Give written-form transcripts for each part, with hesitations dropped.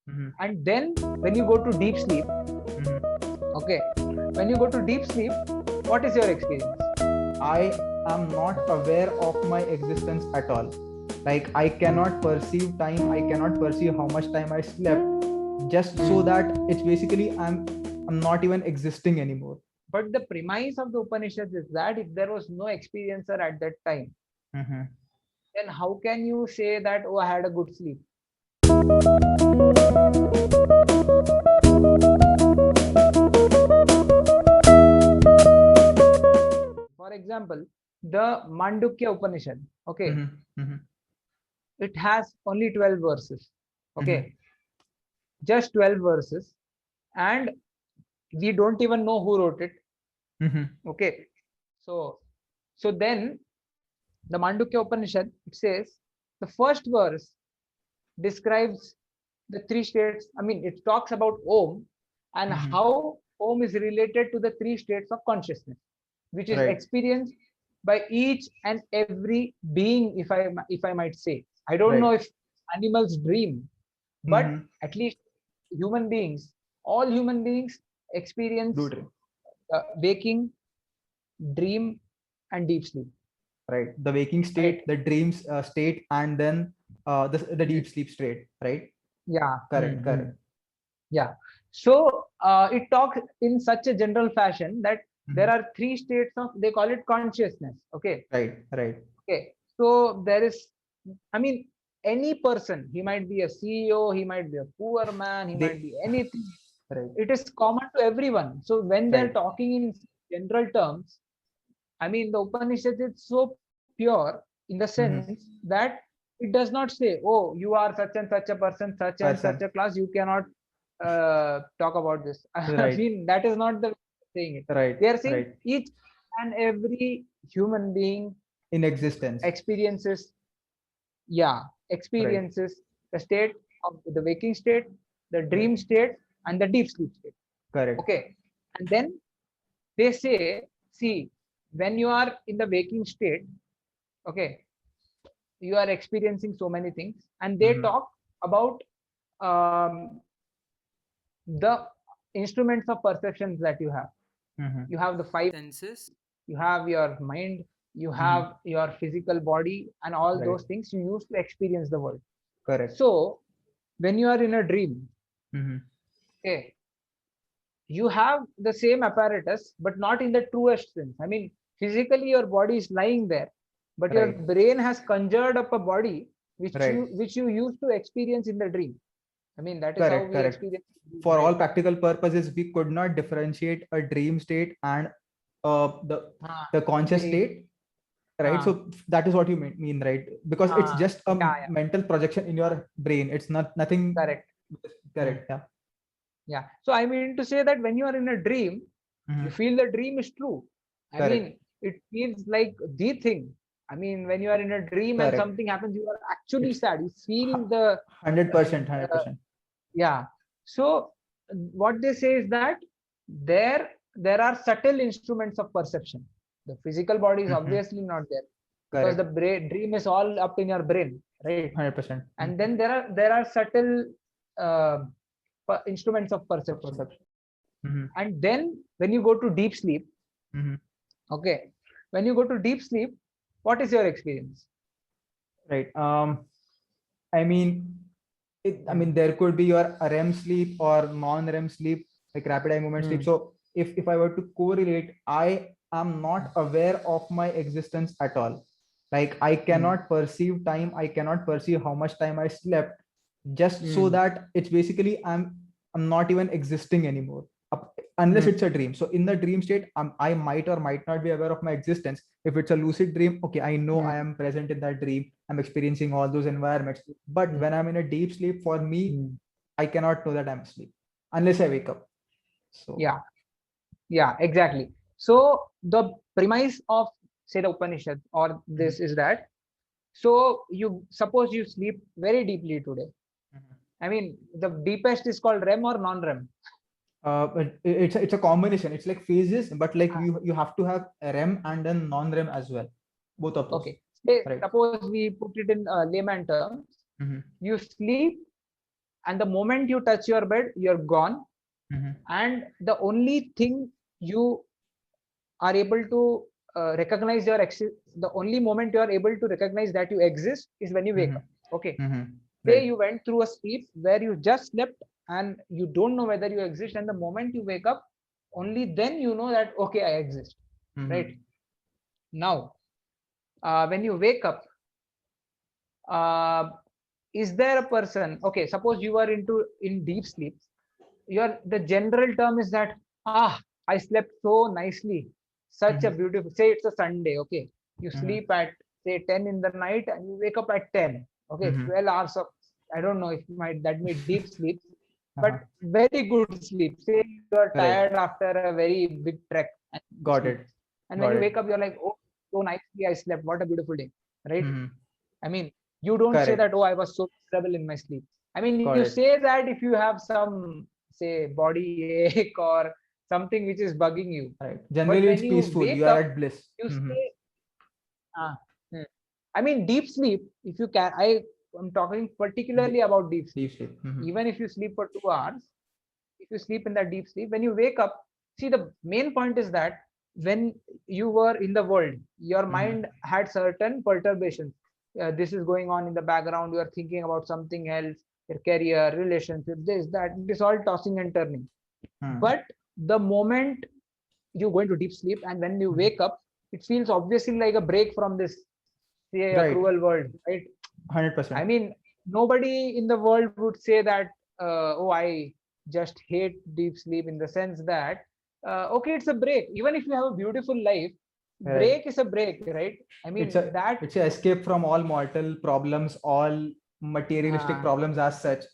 And then when you go to deep sleep, okay, when you go to deep sleep, what is your experience? I am not aware of my existence at all. Like I cannot perceive time, I cannot perceive how much time I slept, just so that it's basically I'm not even existing anymore. But the premise of the Upanishads is that if there was no experiencer at that time, Mm-hmm. then how can you say that, oh, I had a good sleep? For example, the Mandukya Upanishad, okay, Mm-hmm. it has only 12 verses, Mm-hmm. okay, just 12 verses, and we don't even know who wrote it, Mm-hmm. okay. So then the Mandukya Upanishad, it says the first verse describes the three states. I mean, it talks about Om and Mm-hmm. how Om is related to the three states of consciousness, which is Right. experienced by each and every being, if I might say. I don't know Right. if animals dream, but Mm-hmm. at least human beings, all human beings Do experience dream. waking, dream, and deep sleep. Right. The waking Right? state, the dreams state, and then the deep sleep state. Right. Yeah. Correct. Mm-hmm. Correct. Yeah. So it talks in such a general fashion that there Mm-hmm. are three states of, they call it consciousness. Okay. Right. Right. Okay. So there is, I mean, any person, he might be a CEO, he might be a poor man, he might They. be anything. Right. It is common to everyone. So when they're Right. talking in general terms, I mean, the Upanishad is so pure in the sense Mm-hmm. that it does not say, oh, you are such and such a person, such and such a Person. class, you cannot talk about this. I Right. mean, that is not the way of saying it. Right. They are saying Right. each and every human being In existence. experiences, yeah, Right. experiences the state of the waking state, the Right. dream state, and the deep sleep state. Correct. Okay. And then they say, see, when you are in the waking state, okay, you are experiencing so many things, and they Mm-hmm. talk about the instruments of perceptions that you have. Mm-hmm. You have the five senses, you have your mind, you Mm-hmm. have your physical body, and all Right. those things you use to experience the world. Correct. So when you are in a dream, Mm-hmm. okay, you have the same apparatus, but not in the truest sense. I mean, physically your body is lying there, but your Right. brain has conjured up a body Right. which you used to experience in the dream. I mean, that is how Correct. we Correct. experience dream, For all right? practical purposes, we could not differentiate a dream state and the Ah, conscious the state, right? ah, So that is what you mean, right? Because it's just a yeah, yeah, mental projection in your brain. It's not nothing. correct. Hmm. Correct. Yeah. Yeah. So I mean to say that when you are in a dream, you Mm-hmm. feel the dream is true. I Correct. mean, it feels like the thing. I mean, when you are in a dream and Correct. something happens, you are actually It's sad. You feel the 100%. 100%. yeah. So what they say is that there are subtle instruments of perception. The physical body is Mm-hmm. obviously not there because the Correct. dream is all up in your brain, right? 100%. And then there are subtle uh, instruments of perception. Perception. Mm-hmm. And then when you go to deep sleep, Mm-hmm. okay, when you go to deep sleep, what is your experience? Right. I mean, there could be your REM sleep or non-REM sleep, like rapid eye movement sleep. Hmm. So if I were to correlate, I am not aware of my existence at all. Like I Hmm. cannot perceive time, I cannot perceive how much time I slept, just so Hmm. that it's basically I'm not even existing anymore, unless Hmm. it's a dream. So in the dream state, I might or might not be aware of my existence. If it's a lucid dream, okay, I know I Hmm. am present in that dream, I'm experiencing all those environments. But Hmm. when I'm in a deep sleep, for me, Hmm. I cannot know that I'm asleep unless I wake up. So. Yeah. Yeah, exactly. So the premise of, say, the Upanishad or Mhm. this is that, so you suppose you sleep very deeply today. Mhm. I mean, the deepest is called REM or non-REM. But it's a combination. It's like phases, but like Ah, you have to have REM and then non-REM as well, both of those. okay. Say, Right. suppose we put it in layman terms. Mm-hmm. You sleep and the moment you touch your bed, you're gone. Mhm. And the only thing you are able to recognize the only moment you are able to recognize that you exist is when you wake Mhm. up. Okay. Mhm. Say Right. you went through a sleep where you just slept and you don't know whether you exist, and the moment you wake up, only then you know that okay, I exist. Right. Mhm. Now, when you wake up, uh, is there a person, okay, suppose you are in deep sleep, your the general term is that I slept so nicely, such a Mhm. beautiful, say it's a Sunday, okay, you Mhm. sleep at say 10 in the night and you wake up at 10, okay, Mhm. 12 hours of, I don't know if might that means deep sleep, but Uh-huh. very good sleep. Say you are tired Right. after a very big trek and you sleep, Got it. and when you Got wake it. up you're like, oh, so nicely I slept, what a beautiful day, right? Mhm. I mean, you don't say that, Correct. oh, I was so miserable in my sleep. I mean, you Got it. say that if you have some, say, body ache or something which is bugging you. Right. But Generally, when it's you peaceful. wake You are up, at bliss. you Mhm. say, ah, hmm. I mean, deep sleep, if you can, am talking particularly Deep, about deep sleep. deep sleep. Mhm. Even if you sleep for 2 hours, if you sleep in that deep sleep, when you wake up, see, the main point is that when you were in the world, your mind Mhm. had certain perturbations. This is going on in the background, you are thinking about something else, your career, relationship, this, that, it is all tossing and turning. Mhm. But the moment you go into deep sleep and when you Mhm. wake up, it feels obviously like a break from this, say, a Right. cruel world, right? I 100%. mean, nobody in the world would say that, oh, I just hate deep sleep, in the sense that, okay, it's a break. Even if you have a beautiful life, Right. break is a break, right? I It's mean, a that, it's a escape from all mortal problems, all materialistic uh, problems as such.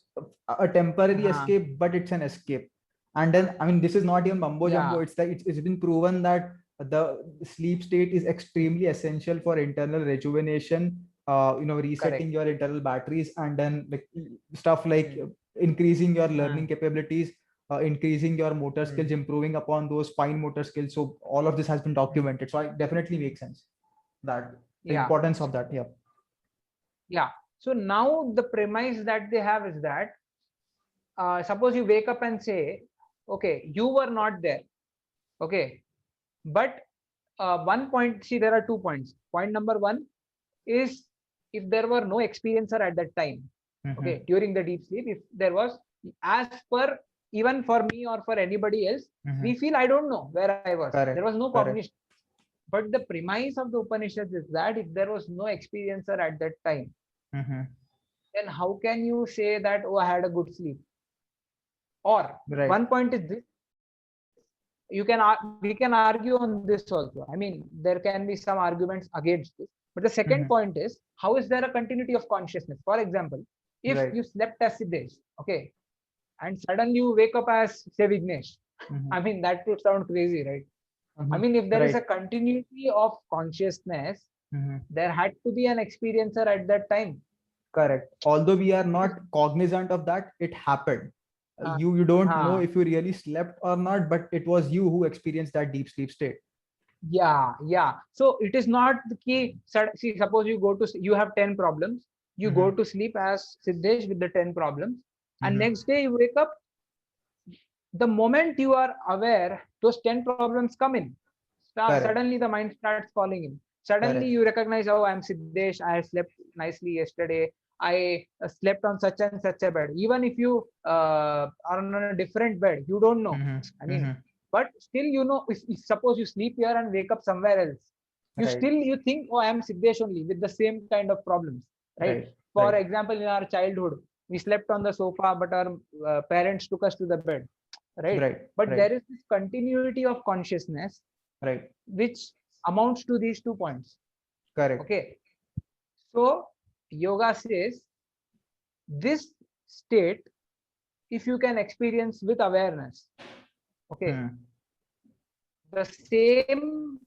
A temporary uh, escape, but it's an escape. And then, I mean, this is not even mumbo jumbo. yeah, It's like it's been proven that the sleep state is extremely essential for internal rejuvenation. Resetting correct. your internal batteries, and then like stuff like Mm, increasing your learning mm, capabilities, increasing your motor skills, mm, improving upon those fine motor skills. So all of this has been mm, documented. So it definitely makes sense that the yeah, importance of that. Yeah. yeah. So now the premise that they have is that, suppose you wake up and say, okay, you were not there, okay, but one point, see, there are 2 points. Point number one is, if there were no experiencer at that time, okay, Mm-hmm. during the deep sleep, if there was, as per, even for me or for anybody else, Mm-hmm. we feel, I don't know where I was, there was Correct. no Correct. cognition. But the premise of the Upanishads is that if there was no experiencer at that time, Mm-hmm. then how can you say that, oh, I had a good sleep? Or Right. one point is this, we can argue on this also. I mean, there can be some arguments against this. But the second Mm-hmm. point is, how is there a continuity of consciousness? For example, if Right. you slept as Siddesh, okay, and suddenly you wake up as, say, Vignesh, Mm-hmm. I mean, that would sound crazy, right? I Mm-hmm. mean, if there is a Right. continuity of consciousness, Mm-hmm. there had to be an experiencer at that time. Correct. Although we are It is, not cognizant of that, it happened. uh, You don't know uh, if you really slept or not, but it was you who experienced that deep sleep state. yeah, yeah. So it is not the key. See, suppose you go to, you have 10 problems. You go Mm-hmm. to sleep as Siddesh with the 10 problems, and Mm-hmm. next day you wake up. The moment you are aware, those 10 problems come in. Correct. Suddenly the mind starts falling in. Suddenly Correct. you recognize, oh, I'm Siddesh. I slept nicely yesterday. I slept on such and such a bed. Even if you are on a different bed, you don't know. I Mm-hmm. mean, Mm-hmm. but still, you know, if suppose you sleep here and wake up somewhere else, Right. you think, oh, I am Siddesh only with the same kind of problems, right? Right. For Right. example, in our childhood, we slept on the sofa, but our parents took us to the bed, right? Right. But Right. there is this continuity of consciousness Right. which amounts to these 2 points. Correct. Okay. So yoga says this state, if you can experience with awareness, okay, Hmm. the same,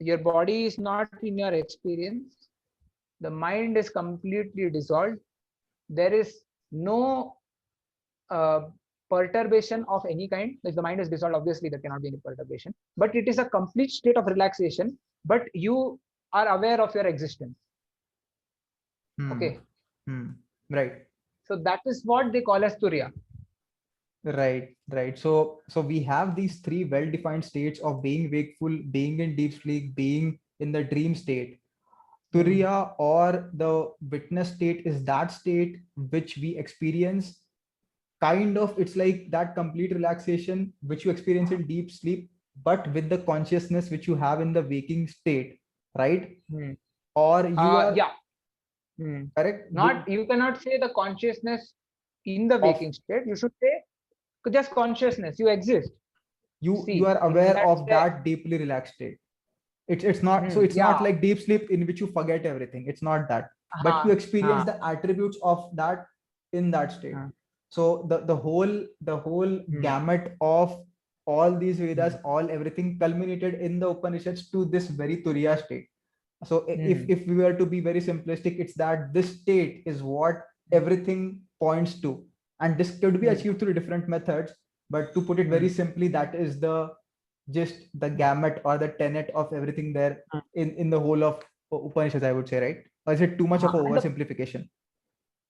your body is not in your experience, the mind is completely dissolved, there is no uh, perturbation of any kind. If the mind is dissolved, obviously there cannot be any perturbation, but it is a complete state of relaxation, but you are aware of your existence. Hmm. Okay. Hmm. Right. So that is what they call as Turiya. Right. So we have these three well-defined states of being wakeful, being in deep sleep, being in the dream state. Hmm. Turiya, or the witness state, is that state which we experience. Kind of, it's like that complete relaxation which you experience in deep sleep, but with the consciousness which you have in the waking state, right? Hmm. Or you are Yeah. Hmm. correct with Not, you cannot say the consciousness in the of waking state. You should say just consciousness. You exist. you See, are in aware that of state. that deeply relaxed state. It's not, so Hmm. it's Yeah. not like deep sleep in which you forget everything. It's not that, but you Uh-huh. experience the attributes of that in that state. Uh, So the whole hmm. gamut of all these Hmm. Vedas, all everything culminated in the Upanishads to this very Turiya state. So if Hmm. if we were to be very simplistic, it's that this state is what everything points to, and this could be Hmm. achieved through different methods. But to put it Hmm. very simply, that is the just the gamut or the tenet of everything there Hmm. in the whole of Upanishads, I would say, right? Or is it too much of a And the, oversimplification?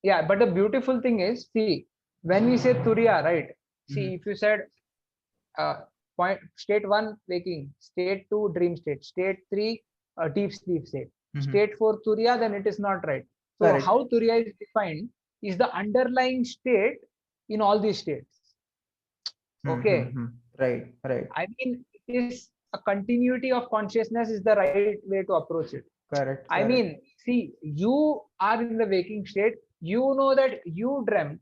yeah, but the beautiful thing is, see, when we say Turiya, right? See, Mm-hmm. if you said uh, point state one waking, state two dream state, state three deep sleep state, Mm-hmm. state four Turiya, then it is not right. So Correct. how Turiya is defined is the underlying state in all these states. Okay, Mm-hmm. Right. I mean, it is a continuity of consciousness is the right way to approach it. I Correct. mean, see, you are in the waking state, you know that you dreamt,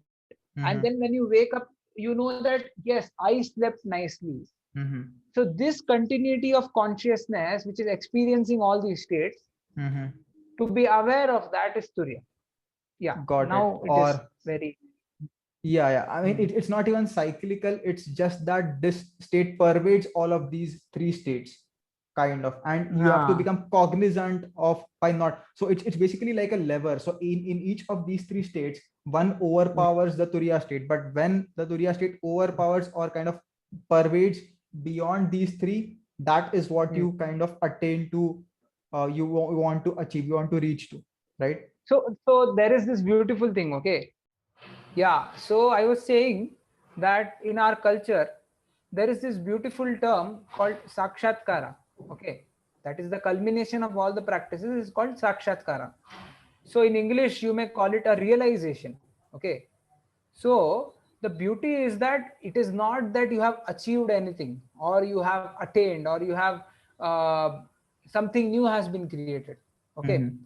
and then when Mm-hmm. you wake up, you know that, yes, I slept nicely. Mm-hmm. So, this continuity of consciousness, which is experiencing all these states, Mm-hmm. to be aware of that is Turiya. Yeah, Got it. now it is Or very. yeah. I mean, Hmm. it's not even cyclical. It's just that this state pervades all of these three states, kind of, and you have to Ah, become cognizant of by not. So it's basically like a lever. So in each of these three states, one hmm, overpowers the Turiya state, but when the Turiya state overpowers or kind of pervades beyond these three, that is what hmm. you kind of attain to. You want to achieve. You want to reach to, right? So there is this beautiful thing, okay? Yeah, so I was saying that in our culture, there is this beautiful term called Sakshatkara. Okay, that is the culmination of all the practices, is called Sakshatkara. So in English, you may call it a realization. Okay, so the beauty is that it is not that you have achieved anything, or you have attained, or you have something new has been created. Okay, Mm-hmm.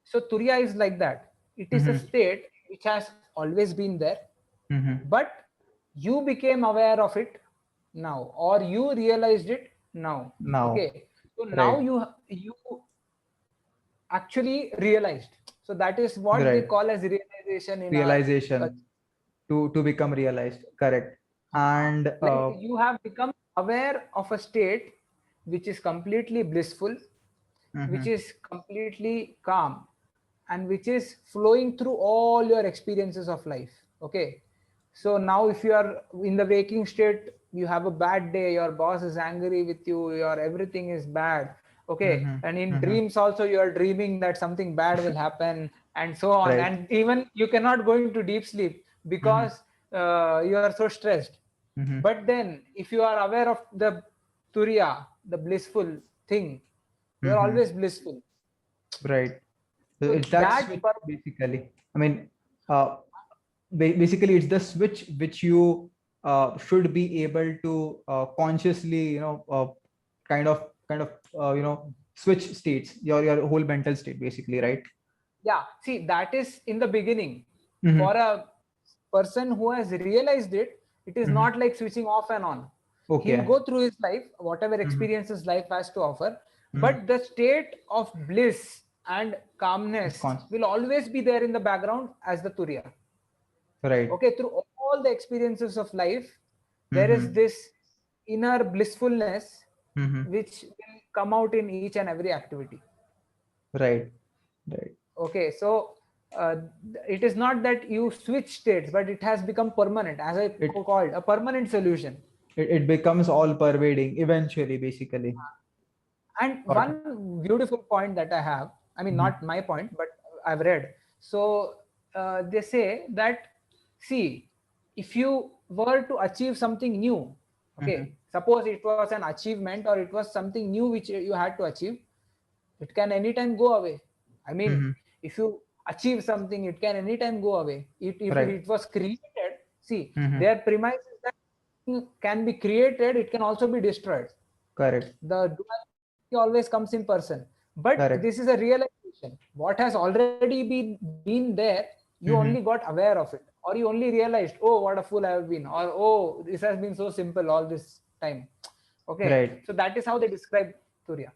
so Turiya is like that. It is a Mm-hmm. state which has always been there, Mm-hmm. but you became aware of it now, or you realized it now. Now, Okay, so now right, you actually realized. So that is what they right. call as realization in our Realization culture. to become realized. Correct. And Like you have become aware of a state which is completely blissful, which mhm, is completely calm, and which is flowing through all your experiences of life. Okay, so now if you are in the waking state, you have a bad day, your boss is angry with you, your everything is bad. Okay, mhm, and in mhm. dreams also you are dreaming that something bad will happen, and so on, Right. and even you cannot go into deep sleep Mhm, because you are so stressed. mhm. But then if you are aware of the Turiya, the blissful thing, you are Mhm. always blissful. Right. So So it's that that switch basically. I mean, uh, basically it's the switch which you should be able to consciously, switch states, your whole mental state, basically, right? yeah, see, that is in the beginning. For Mm-hmm. a person who has realized it, it is Mm-hmm. not like switching off and on. He'll Okay. go through his life, whatever Mm-hmm. experiences life has to offer, Mm-hmm. but the state of bliss and It's calmness constant. will always be there in the background as the Turiya. Right. Okay, through all the experiences of life, there is Mm-hmm. this inner blissfulness Mm-hmm. which will come out in each and every activity. Right. Right. Okay, so uh, it is not that you switch states, but it has become permanent, as I It called a permanent solution. it becomes all pervading eventually, basically. And Got it. one beautiful point that I have, I mean, Mm-hmm. not my point, but I've read. So they say that, see, if you were to achieve something new, Mm-hmm. okay, suppose it was an achievement or it was something new which you had to achieve, it can anytime go away. I mean, Mm-hmm. if you achieve something, it can anytime go away. If Right. it was created, see, Mm-hmm. their premise is that it can be created, it can also be destroyed. Correct. The duality always comes in person. But this Correct. is a realization. What has already been there, you only Mm-hmm. got aware of it, or you only realized, oh, what a fool I have been, or oh, this has been so simple all this time. Okay, Right. so that is how they describe Turiya.